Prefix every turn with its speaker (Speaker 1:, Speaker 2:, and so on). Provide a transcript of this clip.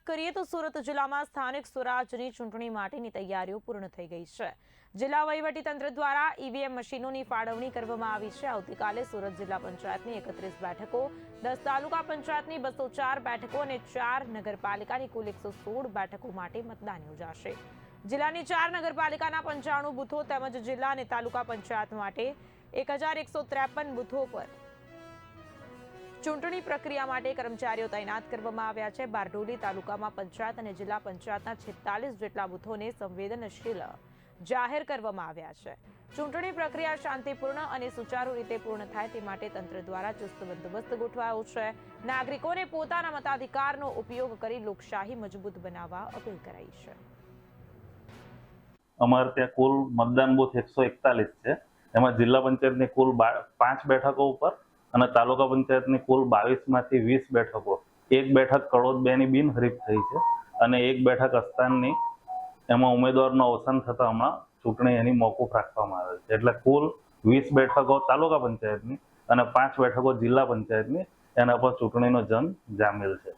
Speaker 1: કરીએ તો સુરત જિલ્લામાં સ્થાનિક સ્વરાજની ચૂંટણી માટેની તૈયારીઓ પૂર્ણ થઈ ગઈ છે. જિલ્લા વહીવટીતંત્ર દ્વારા ઈવીએમ મશીનોની ફાળવણી કરવામાં આવી છે. આવતીકાલે સુરત જિલ્લા પંચાયતની 31 બેઠકો, 10 તાલુકા પંચાયતની 204 બેઠકો અને 4 નગરપાલિકાની કુલ 116 બેઠકો માટે મતદાન યોજાશે. જિલ્લાની 4 નગરપાલિકાના 95 બૂથો તેમજ જિલ્લા અને તાલુકા પંચાયત માટે 1153 બૂથો પર ચૂંટણી પ્રક્રિયા માટે કર્મચારીઓ તૈનાત કરવામાં આવ્યા છે. બારડોલી તાલુકામાં પંચાયત અને જિલ્લા પંચાયતના 46 જેટલા બૂથોને સંવેદનશીલ જાહેર કરવામાં આવ્યા છે. ચૂંટણી પ્રક્રિયા શાંતિપૂર્ણ અને સુચારુ રીતે પૂર્ણ થાય તે માટે તંત્ર દ્વારા ચુસ્ત બંદોબસ્ત ગોઠવાયો છે. નાગરિકોને પોતાના મતાધિકારનો ઉપયોગ કરી લોકશાહી મજબૂત બનાવવા અપીલ કરાઈ છે.
Speaker 2: અમારે ત્યાં કુલ મતદાન બૂથ 141 છે. એમાં જિલ્લા પંચાયતની કુલ 5 બેઠકો ઉપર અને તાલુકા પંચાયતની કુલ 22 માંથી 20 બેઠકો, એક બેઠક કડોદ 2 ની બિનહરીફ થઈ છે અને એક બેઠક અસ્તાનની એમાં ઉમેદવારનું અવસાન થતા હમણાં ચૂંટણી એની મોકૂફ રાખવામાં આવે છે. એટલે કુલ 20 બેઠકો તાલુકા પંચાયતની અને 5 બેઠકો જિલ્લા પંચાયતની એના પર ચૂંટણીનો જંગ જામેલ છે.